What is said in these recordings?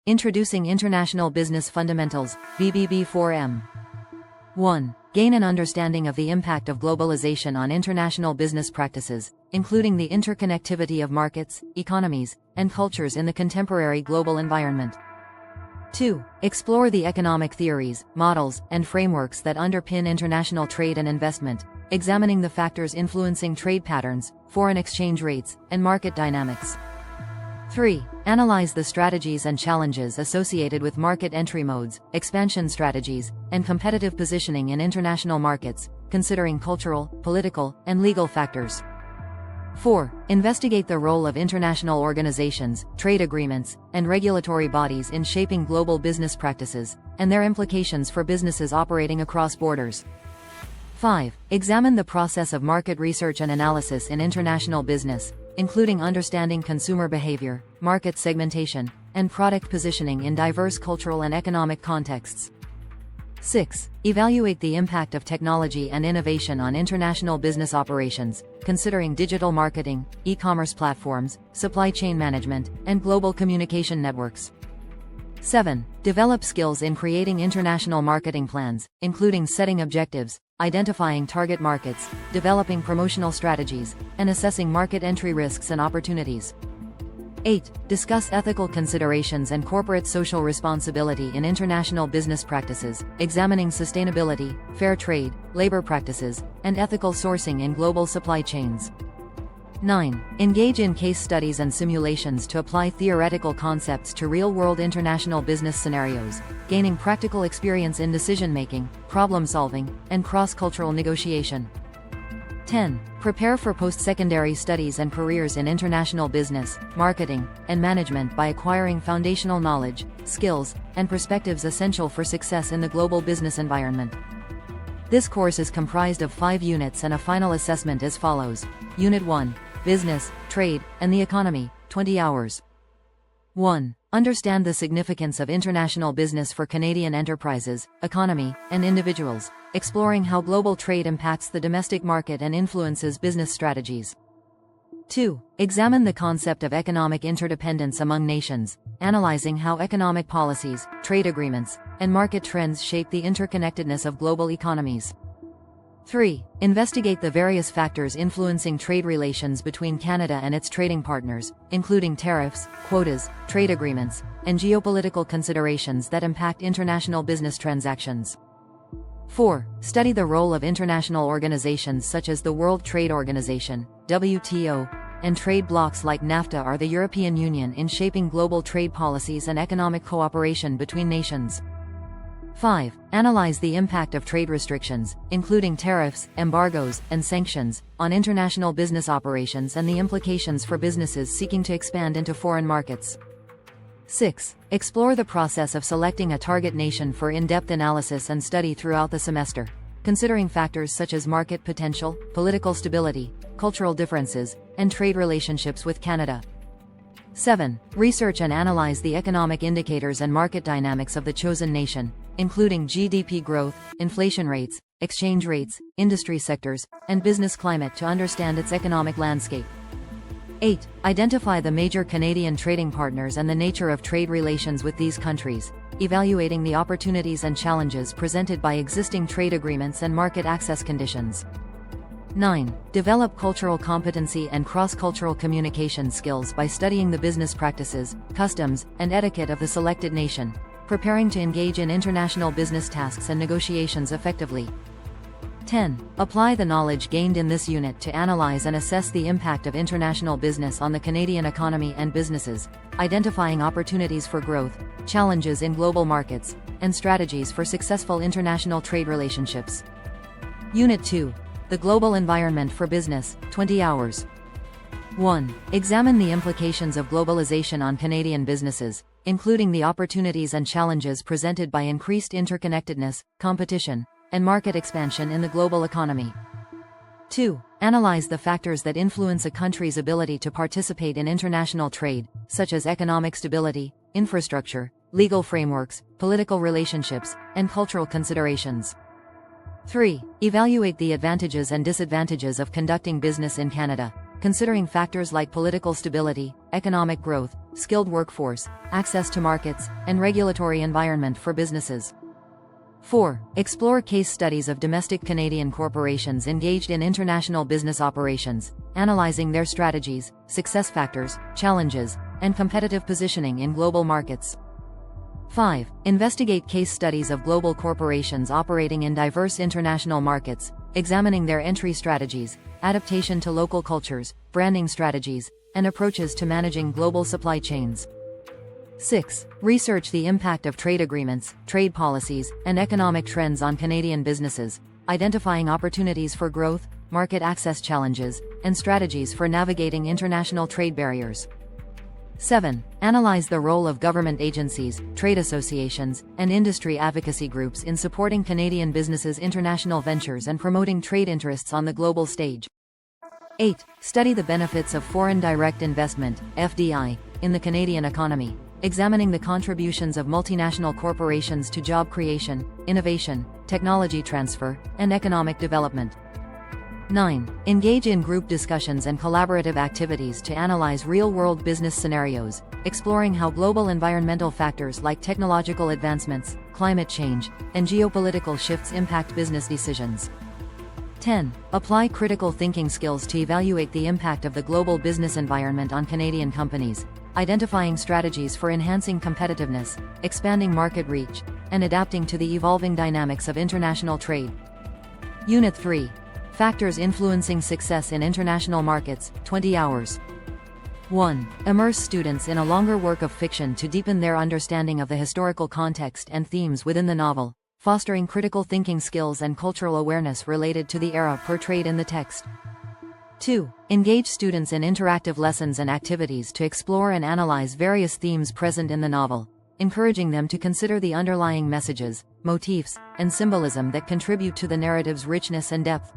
Introducing International Business Fundamentals, BBB4M. 1. Gain an understanding of the impact of globalization on international business practices, including the interconnectivity of markets, economies, and cultures in the contemporary global environment. 2. Explore the economic theories, models, and frameworks that underpin international trade and investment, examining the factors influencing trade patterns, foreign exchange rates, and market dynamics. 3. Analyze the strategies and challenges associated with market entry modes, expansion strategies, and competitive positioning in international markets, considering cultural, political, and legal factors. 4. Investigate the role of international organizations, trade agreements, and regulatory bodies in shaping global business practices, and their implications for businesses operating across borders. 5. Examine the process of market research and analysis in international business, including understanding consumer behavior, market segmentation, and product positioning in diverse cultural and economic contexts. 6. Evaluate the impact of technology and innovation on international business operations, considering digital marketing, e-commerce platforms, supply chain management, and global communication networks. 7. Develop skills in creating international marketing plans, including setting objectives, identifying target markets, developing promotional strategies, and assessing market entry risks and opportunities. 8. Discuss ethical considerations and corporate social responsibility in international business practices, examining sustainability, fair trade, labor practices, and ethical sourcing in global supply chains. 9. Engage in case studies and simulations to apply theoretical concepts to real-world international business scenarios, gaining practical experience in decision-making, problem-solving, and cross-cultural negotiation. 10. Prepare for post-secondary studies and careers in international business, marketing, and management by acquiring foundational knowledge, skills, and perspectives essential for success in the global business environment. This course is comprised of 5 units and a final assessment as follows. Unit 1. Business, Trade, and the Economy, 20 hours. 1. Understand the significance of international business for Canadian enterprises, economy, and individuals, exploring how global trade impacts the domestic market and influences business strategies. 2. Examine the concept of economic interdependence among nations, analyzing how economic policies, trade agreements, and market trends shape the interconnectedness of global economies. 3. Investigate the various factors influencing trade relations between Canada and its trading partners, including tariffs, quotas, trade agreements, and geopolitical considerations that impact international business transactions. 4. Study the role of international organizations such as the World Trade Organization, WTO, and trade blocs like NAFTA or the European Union in shaping global trade policies and economic cooperation between nations. 5. Analyze the impact of trade restrictions, including tariffs, embargoes, and sanctions, on international business operations and the implications for businesses seeking to expand into foreign markets. 6. Explore the process of selecting a target nation for in-depth analysis and study throughout the semester, considering factors such as market potential, political stability, cultural differences, and trade relationships with Canada. 7. Research and analyze the economic indicators and market dynamics of the chosen nation, including GDP growth, inflation rates, exchange rates, industry sectors, and business climate to understand its economic landscape. 8. Identify the major Canadian trading partners and the nature of trade relations with these countries, evaluating the opportunities and challenges presented by existing trade agreements and market access conditions. 9. Develop cultural competency and cross-cultural communication skills by studying the business practices, customs, and etiquette of the selected nation, preparing to engage in international business tasks and negotiations effectively. 10. Apply the knowledge gained in this unit to analyze and assess the impact of international business on the Canadian economy and businesses, identifying opportunities for growth, challenges in global markets, and strategies for successful international trade relationships. Unit 2. The Global Environment for Business, 20 hours. 1. Examine the implications of globalization on Canadian businesses, including the opportunities and challenges presented by increased interconnectedness, competition, and market expansion in the global economy. 2. Analyze the factors that influence a country's ability to participate in international trade, such as economic stability, infrastructure, legal frameworks, political relationships, and cultural considerations. 3. Evaluate the advantages and disadvantages of conducting business in Canada, considering factors like political stability, economic growth, skilled workforce, access to markets, and regulatory environment for businesses. 4. Explore case studies of domestic Canadian corporations engaged in international business operations, analyzing their strategies, success factors, challenges, and competitive positioning in global markets. 5. Investigate case studies of global corporations operating in diverse international markets, examining their entry strategies, adaptation to local cultures, branding strategies, and approaches to managing global supply chains. 6. Research the impact of trade agreements, trade policies, and economic trends on Canadian businesses, identifying opportunities for growth, market access challenges, and strategies for navigating international trade barriers. 7. Analyze the role of government agencies, trade associations, and industry advocacy groups in supporting Canadian businesses' international ventures and promoting trade interests on the global stage. 8. Study the benefits of foreign direct investment, FDI, in the Canadian economy, examining the contributions of multinational corporations to job creation, innovation, technology transfer, and economic development. 9. Engage in group discussions and collaborative activities to analyze real-world business scenarios, exploring how global environmental factors like technological advancements, climate change, and geopolitical shifts impact business decisions. 10. Apply critical thinking skills to evaluate the impact of the global business environment on Canadian companies, identifying strategies for enhancing competitiveness, expanding market reach, and adapting to the evolving dynamics of international trade. Unit 3. Factors influencing success in international markets, 20 hours. 1. Immerse students in a longer work of fiction to deepen their understanding of the historical context and themes within the novel, fostering critical thinking skills and cultural awareness related to the era portrayed in the text. 2. Engage students in interactive lessons and activities to explore and analyze various themes present in the novel, encouraging them to consider the underlying messages, motifs, and symbolism that contribute to the narrative's richness and depth.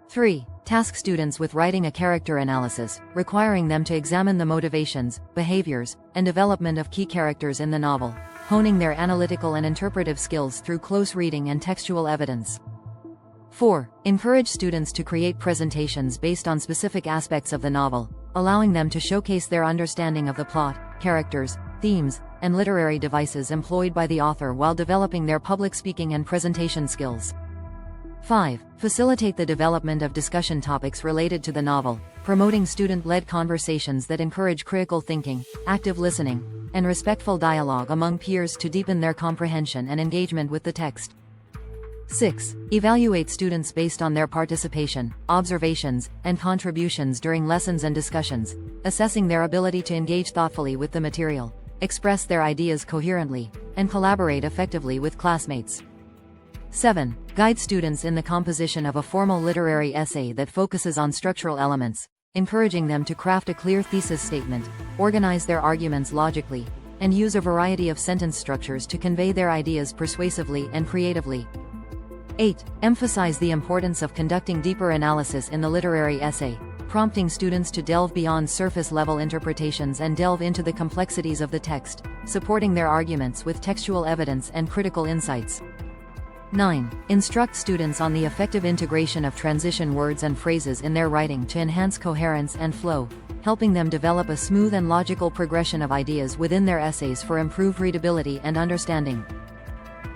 3. Task students with writing a character analysis, requiring them to examine the motivations, behaviors, and development of key characters in the novel, honing their analytical and interpretive skills through close reading and textual evidence. 4. Encourage students to create presentations based on specific aspects of the novel, allowing them to showcase their understanding of the plot, characters, themes, and literary devices employed by the author while developing their public speaking and presentation skills. 5. Facilitate the development of discussion topics related to the novel, promoting student-led conversations that encourage critical thinking, active listening, and respectful dialogue among peers to deepen their comprehension and engagement with the text. 6. Evaluate students based on their participation, observations, and contributions during lessons and discussions, assessing their ability to engage thoughtfully with the material, express their ideas coherently, and collaborate effectively with classmates. 7. Guide students in the composition of a formal literary essay that focuses on structural elements, encouraging them to craft a clear thesis statement, organize their arguments logically, and use a variety of sentence structures to convey their ideas persuasively and creatively. 8. Emphasize the importance of conducting deeper analysis in the literary essay, prompting students to delve beyond surface-level interpretations and delve into the complexities of the text, supporting their arguments with textual evidence and critical insights. 9. Instruct students on the effective integration of transition words and phrases in their writing to enhance coherence and flow, helping them develop a smooth and logical progression of ideas within their essays for improved readability and understanding.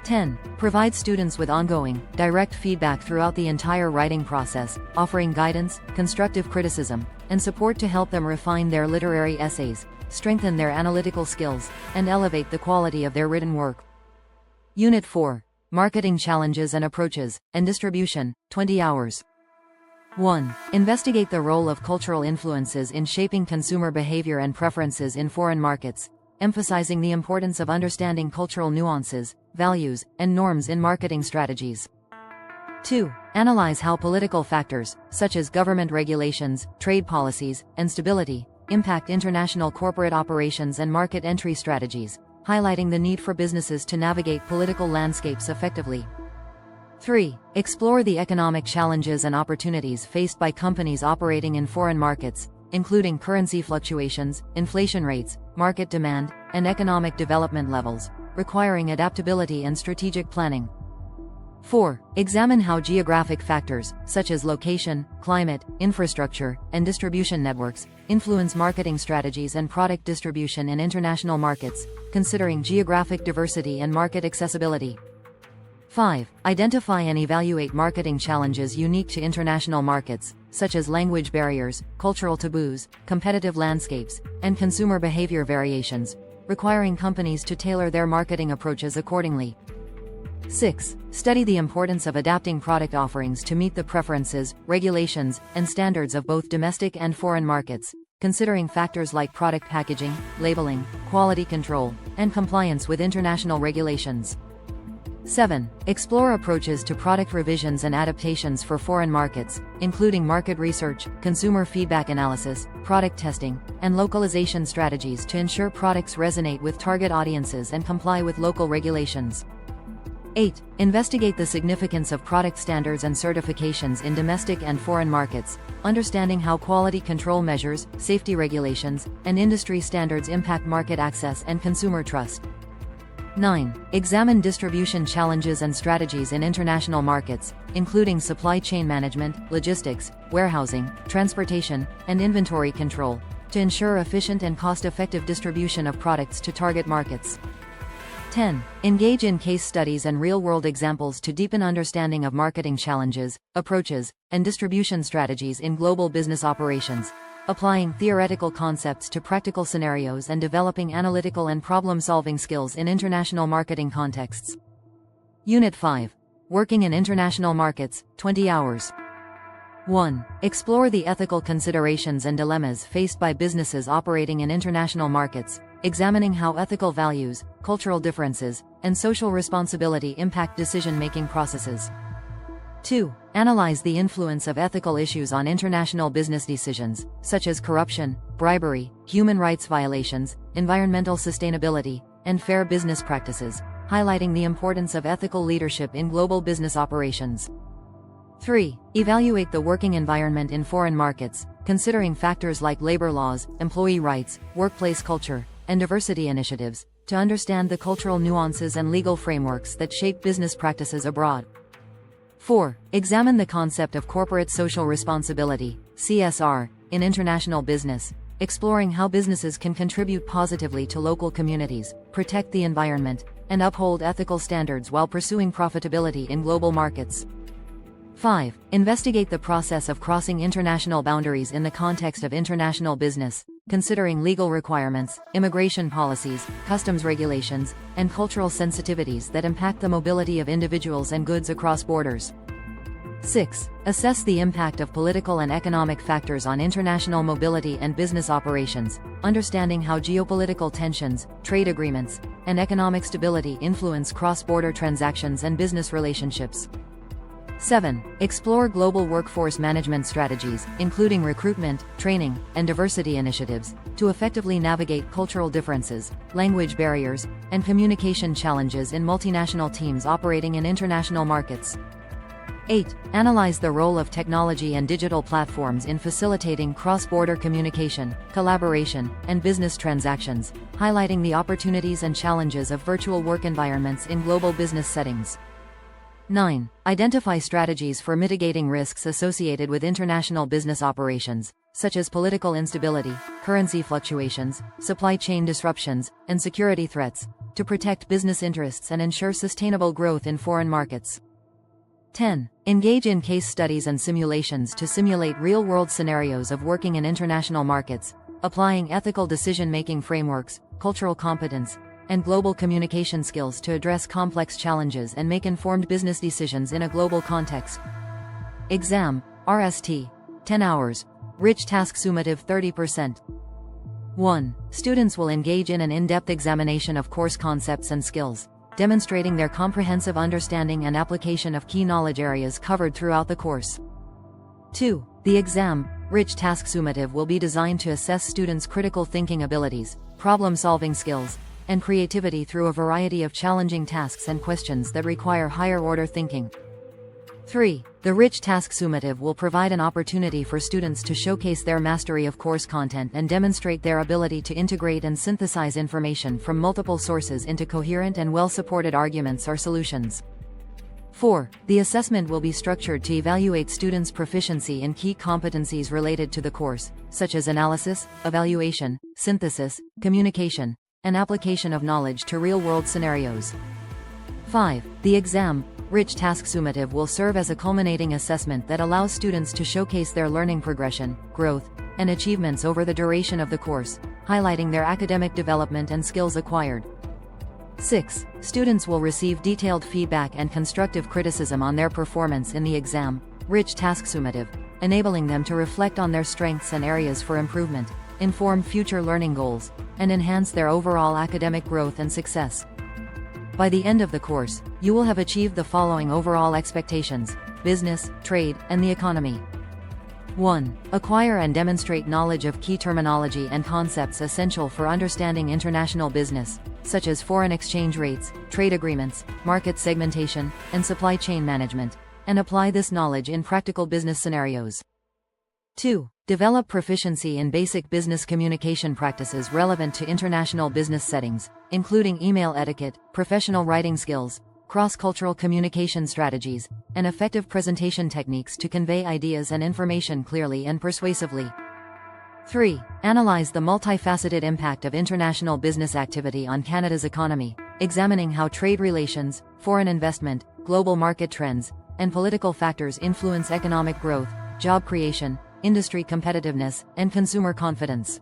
10. Provide students with ongoing, direct feedback throughout the entire writing process, offering guidance, constructive criticism, and support to help them refine their literary essays, strengthen their analytical skills, and elevate the quality of their written work. Unit 4. Marketing challenges and approaches, and distribution, 20 hours. 1. Investigate the role of cultural influences in shaping consumer behavior and preferences in foreign markets, emphasizing the importance of understanding cultural nuances, values, and norms in marketing strategies. 2. Analyze how political factors, such as government regulations, trade policies, and stability, impact international corporate operations and market entry strategies, highlighting the need for businesses to navigate political landscapes effectively. 3. Explore the economic challenges and opportunities faced by companies operating in foreign markets, including currency fluctuations, inflation rates, market demand, and economic development levels, requiring adaptability and strategic planning. 4. Examine how geographic factors, such as location, climate, infrastructure, and distribution networks, influence marketing strategies and product distribution in international markets, considering geographic diversity and market accessibility. 5. Identify and evaluate marketing challenges unique to international markets, such as language barriers, cultural taboos, competitive landscapes, and consumer behavior variations, requiring companies to tailor their marketing approaches accordingly. 6. Study the importance of adapting product offerings to meet the preferences, regulations, and standards of both domestic and foreign markets, considering factors like product packaging, labeling, quality control, and compliance with international regulations. 7. Explore approaches to product revisions and adaptations for foreign markets, including market research, consumer feedback analysis, product testing, and localization strategies to ensure products resonate with target audiences and comply with local regulations. 8. Investigate the significance of product standards and certifications in domestic and foreign markets, understanding how quality control measures, safety regulations, and industry standards impact market access and consumer trust. 9. Examine distribution challenges and strategies in international markets, including supply chain management, logistics, warehousing, transportation, and inventory control, to ensure efficient and cost-effective distribution of products to target markets. 10. Engage in case studies and real-world examples to deepen understanding of marketing challenges, approaches, and distribution strategies in global business operations, applying theoretical concepts to practical scenarios and developing analytical and problem-solving skills in international marketing contexts. Unit 5. Working in international markets, 20 hours. 1. Explore the ethical considerations and dilemmas faced by businesses operating in international markets, examining how ethical values, cultural differences, and social responsibility impact decision-making processes. 2. Analyze the influence of ethical issues on international business decisions, such as corruption, bribery, human rights violations, environmental sustainability, and fair business practices, highlighting the importance of ethical leadership in global business operations. 3. Evaluate the working environment in foreign markets, considering factors like labor laws, employee rights, workplace culture, and diversity initiatives, to understand the cultural nuances and legal frameworks that shape business practices abroad. 4. Examine the concept of corporate social responsibility, CSR, in international business, exploring how businesses can contribute positively to local communities, protect the environment, and uphold ethical standards while pursuing profitability in global markets. 5. Investigate the process of crossing international boundaries in the context of international business, considering legal requirements, immigration policies, customs regulations, and cultural sensitivities that impact the mobility of individuals and goods across borders. 6. Assess the impact of political and economic factors on international mobility and business operations, understanding how geopolitical tensions, trade agreements, and economic stability influence cross-border transactions and business relationships. 7. Explore global workforce management strategies, including recruitment, training, and diversity initiatives, to effectively navigate cultural differences, language barriers, and communication challenges in multinational teams operating in international markets. 8. Analyze the role of technology and digital platforms in facilitating cross-border communication, collaboration, and business transactions, highlighting the opportunities and challenges of virtual work environments in global business settings. 9. Identify strategies for mitigating risks associated with international business operations, such as political instability, currency fluctuations, supply chain disruptions, and security threats, to protect business interests and ensure sustainable growth in foreign markets. 10. Engage in case studies and simulations to simulate real-world scenarios of working in international markets, applying ethical decision-making frameworks, cultural competence, and global communication skills to address complex challenges and make informed business decisions in a global context. Exam, RST, 10 hours. Rich task summative 30%. 1. Students will engage in an in-depth examination of course concepts and skills, demonstrating their comprehensive understanding and application of key knowledge areas covered throughout the course. 2. The exam, rich task summative will be designed to assess students' critical thinking abilities, problem-solving skills, and creativity through a variety of challenging tasks and questions that require higher-order thinking. 3. The rich task summative will provide an opportunity for students to showcase their mastery of course content and demonstrate their ability to integrate and synthesize information from multiple sources into coherent and well-supported arguments or solutions. 4. The assessment will be structured to evaluate students' proficiency in key competencies related to the course, such as analysis, evaluation, synthesis, communication, and application of knowledge to real-world scenarios. 5. The exam, rich task summative, will serve as a culminating assessment that allows students to showcase their learning progression, growth, and achievements over the duration of the course, highlighting their academic development and skills acquired. 6. Students will receive detailed feedback and constructive criticism on their performance in the exam, rich task summative, enabling them to reflect on their strengths and areas for improvement, inform future learning goals, and enhance their overall academic growth and success. By the end of the course, you will have achieved the following overall expectations: business, trade, and the economy. 1. Acquire and demonstrate knowledge of key terminology and concepts essential for understanding international business, such as foreign exchange rates, trade agreements, market segmentation, and supply chain management, and apply this knowledge in practical business scenarios. 2. Develop proficiency in basic business communication practices relevant to international business settings, including email etiquette, professional writing skills, cross-cultural communication strategies, and effective presentation techniques to convey ideas and information clearly and persuasively. 3. Analyze the multifaceted impact of international business activity on Canada's economy, examining how trade relations, foreign investment, global market trends, and political factors influence economic growth, job creation, industry competitiveness, and consumer confidence.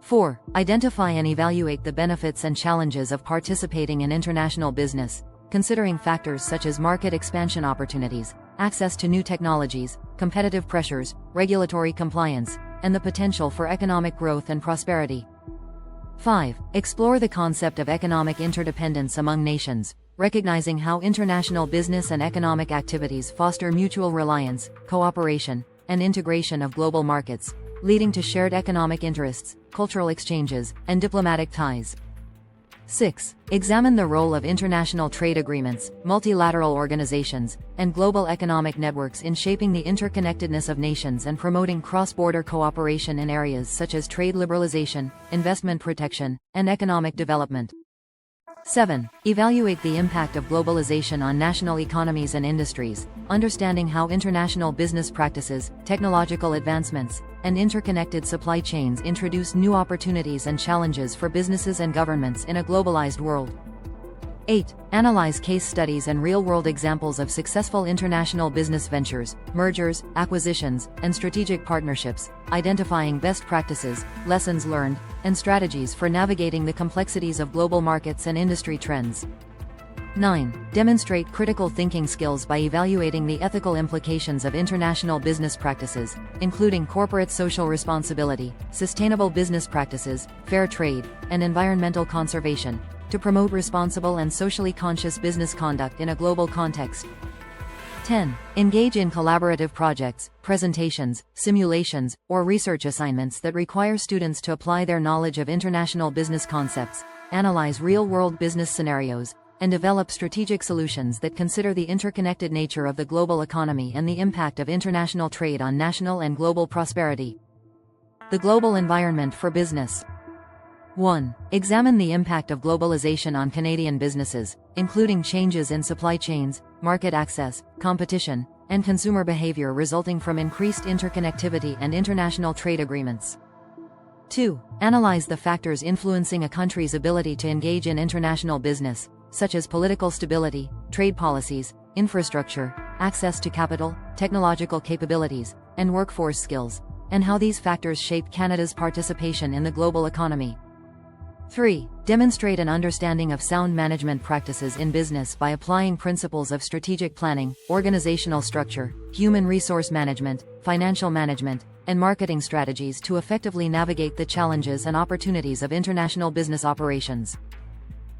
4. Identify and evaluate the benefits and challenges of participating in international business, considering factors such as market expansion opportunities, access to new technologies, competitive pressures, regulatory compliance, and the potential for economic growth and prosperity. 5. Explore the concept of economic interdependence among nations, recognizing how international business and economic activities foster mutual reliance, cooperation, and integration of global markets, leading to shared economic interests, cultural exchanges, and diplomatic ties. 6. Examine the role of international trade agreements, multilateral organizations, and global economic networks in shaping the interconnectedness of nations and promoting cross-border cooperation in areas such as trade liberalization, investment protection, and economic development. 7. Evaluate the impact of globalization on national economies and industries, understanding how international business practices, technological advancements, and interconnected supply chains introduce new opportunities and challenges for businesses and governments in a globalized world. 8. Analyze case studies and real-world examples of successful international business ventures, mergers, acquisitions, and strategic partnerships, identifying best practices, lessons learned, and strategies for navigating the complexities of global markets and industry trends. 9. Demonstrate critical thinking skills by evaluating the ethical implications of international business practices, including corporate social responsibility, sustainable business practices, fair trade, and environmental conservation, to promote responsible and socially conscious business conduct in a global context. 10. Engage in collaborative projects, presentations, simulations, or research assignments that require students to apply their knowledge of international business concepts, analyze real-world business scenarios, and develop strategic solutions that consider the interconnected nature of the global economy and the impact of international trade on national and global prosperity. The global environment for business. 1. Examine the impact of globalization on Canadian businesses, including changes in supply chains, market access, competition, and consumer behavior resulting from increased interconnectivity and international trade agreements. 2. Analyze the factors influencing a country's ability to engage in international business, such as political stability, trade policies, infrastructure, access to capital, technological capabilities, and workforce skills, and how these factors shape Canada's participation in the global economy. 3. Demonstrate an understanding of sound management practices in business by applying principles of strategic planning, organizational structure, human resource management, financial management, and marketing strategies to effectively navigate the challenges and opportunities of international business operations.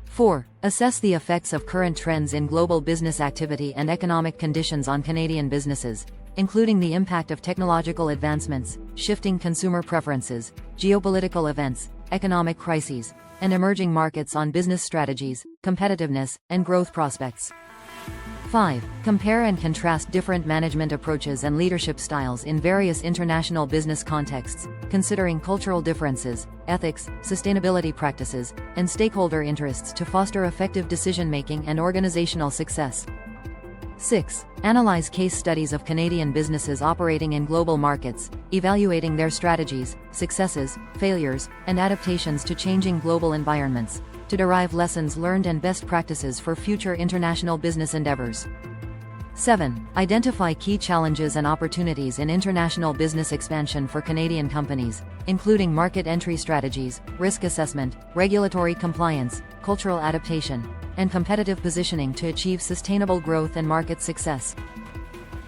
4. Assess the effects of current trends in global business activity and economic conditions on Canadian businesses, including the impact of technological advancements, shifting consumer preferences, geopolitical events, economic crises, and emerging markets on business strategies, competitiveness, and growth prospects. 5. Compare and contrast different management approaches and leadership styles in various international business contexts, considering cultural differences, ethics, sustainability practices, and stakeholder interests to foster effective decision-making and organizational success. 6. Analyze case studies of Canadian businesses operating in global markets, evaluating their strategies, successes, failures, and adaptations to changing global environments, to derive lessons learned and best practices for future international business endeavors. 7. Identify key challenges and opportunities in international business expansion for Canadian companies, including market entry strategies, risk assessment, regulatory compliance, cultural adaptation, and competitive positioning to achieve sustainable growth and market success.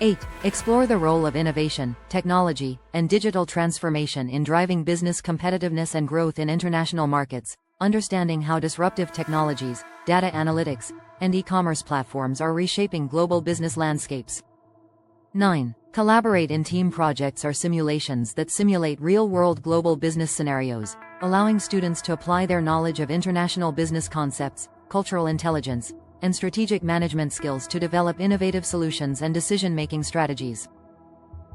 8. Explore the role of innovation, technology, and digital transformation in driving business competitiveness and growth in international markets, understanding how disruptive technologies, data analytics, and e-commerce platforms are reshaping global business landscapes. 9. Collaborate in team projects or simulations that simulate real-world global business scenarios, allowing students to apply their knowledge of international business concepts, cultural intelligence, and strategic management skills to develop innovative solutions and decision-making strategies.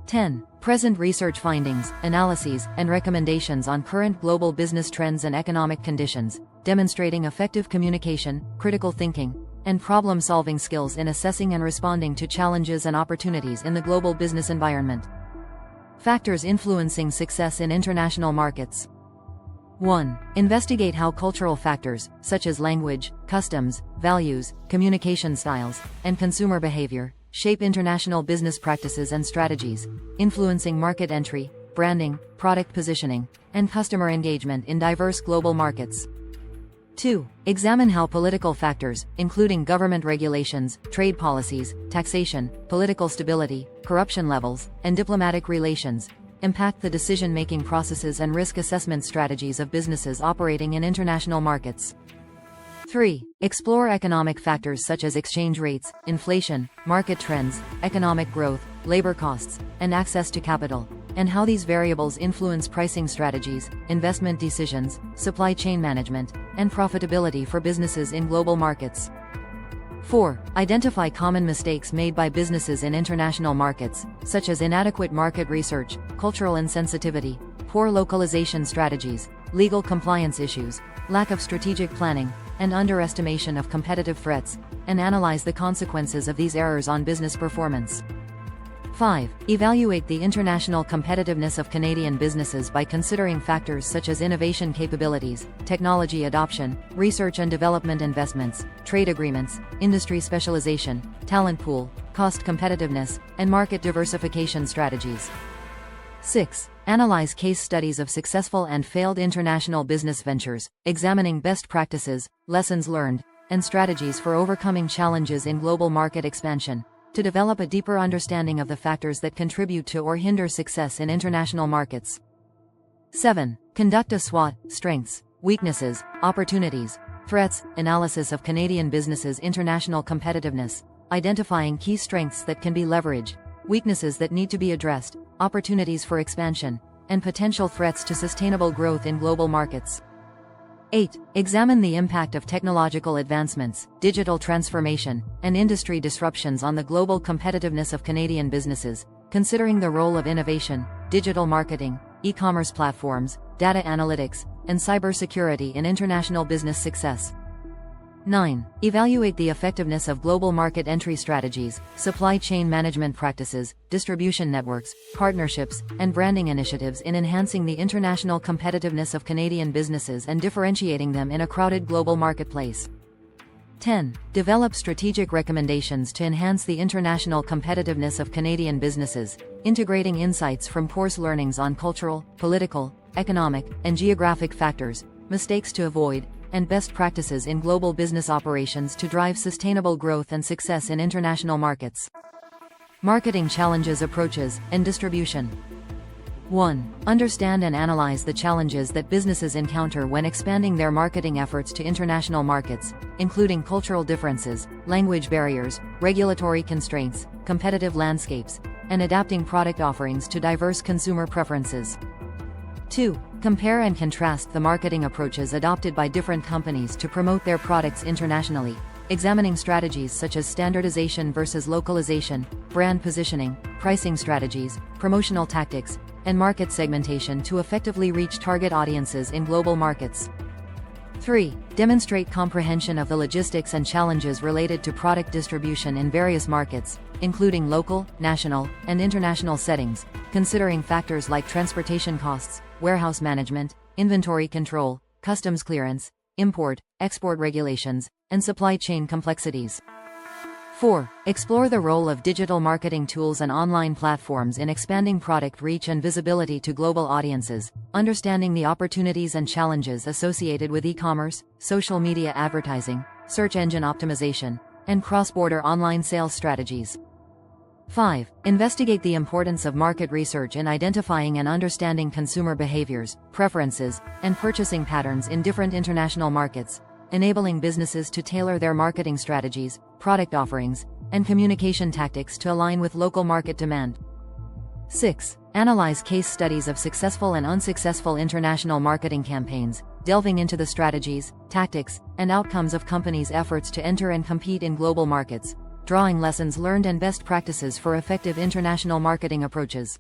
10. Present research findings, analyses, and recommendations on current global business trends and economic conditions, demonstrating effective communication, critical thinking, and problem-solving skills in assessing and responding to challenges and opportunities in the global business environment. Factors influencing success in international markets. 1. Investigate how cultural factors, such as language, customs, values, communication styles, and consumer behavior, shape international business practices and strategies, influencing market entry, branding, product positioning, and customer engagement in diverse global markets. 2. Examine how political factors, including government regulations, trade policies, taxation, political stability, corruption levels, and diplomatic relations, impact the decision-making processes and risk assessment strategies of businesses operating in international markets. 3. Explore economic factors such as exchange rates, inflation, market trends, economic growth, labor costs, and access to capital, and how these variables influence pricing strategies, investment decisions, supply chain management, and profitability for businesses in global markets. 4. Identify common mistakes made by businesses in international markets, such as inadequate market research, cultural insensitivity, poor localization strategies, legal compliance issues, lack of strategic planning, and underestimation of competitive threats, and analyze the consequences of these errors on business performance. 5. Evaluate the international competitiveness of Canadian businesses by considering factors such as innovation capabilities, technology adoption, research and development investments, trade agreements, industry specialization, talent pool, cost competitiveness, and market diversification strategies. 6. Analyze case studies of successful and failed international business ventures, examining best practices, lessons learned, and strategies for overcoming challenges in global market expansion, to develop a deeper understanding of the factors that contribute to or hinder success in international markets. 7. Conduct a SWOT, strengths, weaknesses, opportunities, threats, analysis of Canadian businesses' international competitiveness, identifying key strengths that can be leveraged, weaknesses that need to be addressed, opportunities for expansion, and potential threats to sustainable growth in global markets. 8. Examine the impact of technological advancements, digital transformation, and industry disruptions on the global competitiveness of Canadian businesses, considering the role of innovation, digital marketing, e-commerce platforms, data analytics, and cybersecurity in international business success. 9. Evaluate the effectiveness of global market entry strategies, supply chain management practices, distribution networks, partnerships, and branding initiatives in enhancing the international competitiveness of Canadian businesses and differentiating them in a crowded global marketplace. 10. Develop strategic recommendations to enhance the international competitiveness of Canadian businesses, integrating insights from course learnings on cultural, political, economic, and geographic factors, mistakes to avoid, and best practices in global business operations to drive sustainable growth and success in international markets. Marketing challenges, approaches, and distribution. 1. Understand and analyze the challenges that businesses encounter when expanding their marketing efforts to international markets, including cultural differences, language barriers, regulatory constraints, competitive landscapes, and adapting product offerings to diverse consumer preferences. 2. Compare and contrast the marketing approaches adopted by different companies to promote their products internationally, examining strategies such as standardization versus localization, brand positioning, pricing strategies, promotional tactics, and market segmentation to effectively reach target audiences in global markets. 3. Demonstrate comprehension of the logistics and challenges related to product distribution in various markets, including local, national, and international settings, considering factors like transportation costs, warehouse management, inventory control, customs clearance, import, export regulations, and supply chain complexities. 4. Explore the role of digital marketing tools and online platforms in expanding product reach and visibility to global audiences, understanding the opportunities and challenges associated with e-commerce, social media advertising, search engine optimization, and cross-border online sales strategies. 5. Investigate the importance of market research in identifying and understanding consumer behaviors, preferences, and purchasing patterns in different international markets, enabling businesses to tailor their marketing strategies, product offerings, and communication tactics to align with local market demand. 6. Analyze case studies of successful and unsuccessful international marketing campaigns, delving into the strategies, tactics, and outcomes of companies' efforts to enter and compete in global markets, drawing lessons learned and best practices for effective international marketing approaches.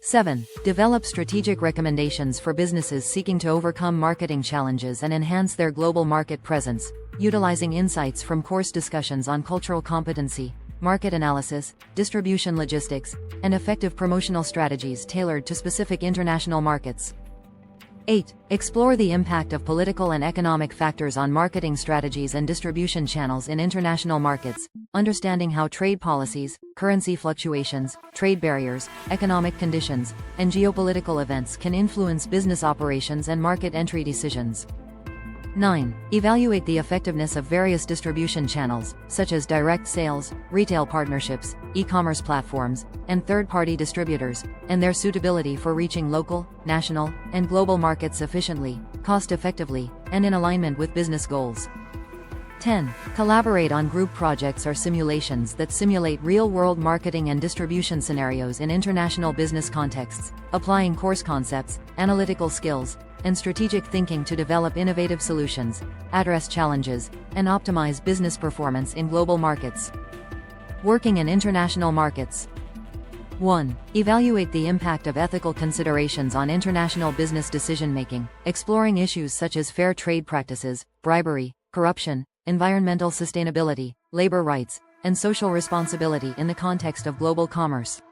7. Develop strategic recommendations for businesses seeking to overcome marketing challenges and enhance their global market presence, utilizing insights from course discussions on cultural competency, market analysis, distribution logistics, and effective promotional strategies tailored to specific international markets. 8. Explore the impact of political and economic factors on marketing strategies and distribution channels in international markets, understanding how trade policies, currency fluctuations, trade barriers, economic conditions, and geopolitical events can influence business operations and market entry decisions. 9. Evaluate the effectiveness of various distribution channels, such as direct sales, retail partnerships, e-commerce platforms, and third-party distributors, and their suitability for reaching local, national, and global markets efficiently, cost-effectively, and in alignment with business goals. 10. Collaborate on group projects or simulations that simulate real-world marketing and distribution scenarios in international business contexts, applying course concepts, analytical skills, and strategic thinking to develop innovative solutions, address challenges, and optimize business performance in global markets. Working in international markets. 1. Evaluate the impact of ethical considerations on international business decision-making, exploring issues such as fair trade practices, bribery, corruption, environmental sustainability, labor rights, and social responsibility in the context of global commerce.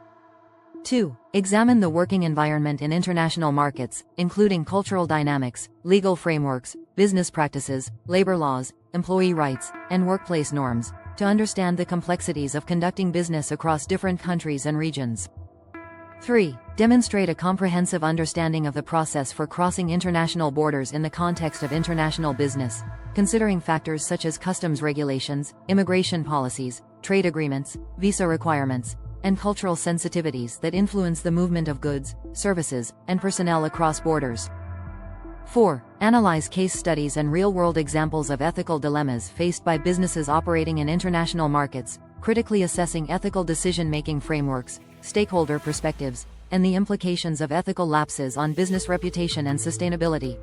2. Examine the working environment in international markets, including cultural dynamics, legal frameworks, business practices, labor laws, employee rights, and workplace norms, to understand the complexities of conducting business across different countries and regions. 3. Demonstrate a comprehensive understanding of the process for crossing international borders in the context of international business, considering factors such as customs regulations, immigration policies, trade agreements, visa requirements, and cultural sensitivities that influence the movement of goods, services, and personnel across borders. 4. Analyze case studies and real-world examples of ethical dilemmas faced by businesses operating in international markets, critically assessing ethical decision-making frameworks, stakeholder perspectives, and the implications of ethical lapses on business reputation and sustainability.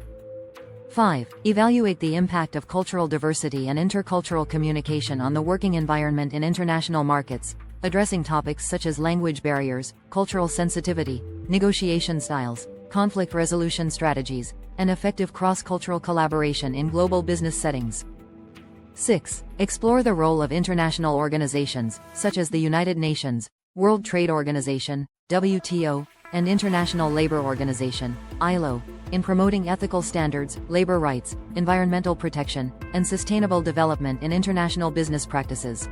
5. Evaluate the impact of cultural diversity and intercultural communication on the working environment in international markets, addressing topics such as language barriers, cultural sensitivity, negotiation styles, conflict resolution strategies, and effective cross-cultural collaboration in global business settings. 6. Explore the role of international organizations, such as the United Nations, World Trade Organization, WTO, and International Labor Organization, ILO, in promoting ethical standards, labor rights, environmental protection, and sustainable development in international business practices.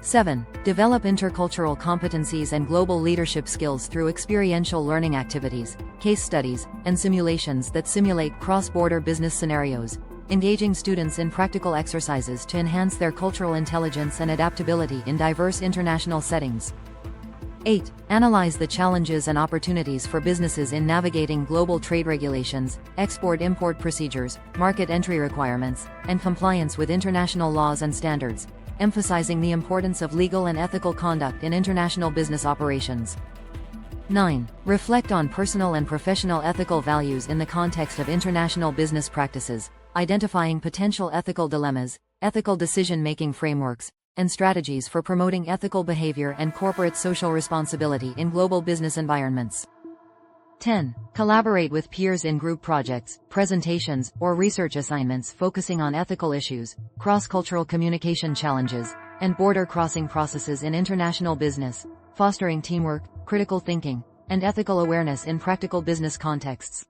7. Develop intercultural competencies and global leadership skills through experiential learning activities, case studies, and simulations that simulate cross-border business scenarios, engaging students in practical exercises to enhance their cultural intelligence and adaptability in diverse international settings. 8. Analyze the challenges and opportunities for businesses in navigating global trade regulations, export-import procedures, market entry requirements, and compliance with international laws and standards, emphasizing the importance of legal and ethical conduct in international business operations. 9. Reflect on personal and professional ethical values in the context of international business practices, identifying potential ethical dilemmas, ethical decision-making frameworks, and strategies for promoting ethical behavior and corporate social responsibility in global business environments. 10. Collaborate with peers in group projects, presentations, or research assignments focusing on ethical issues, cross-cultural communication challenges, and border-crossing processes in international business, fostering teamwork, critical thinking, and ethical awareness in practical business contexts.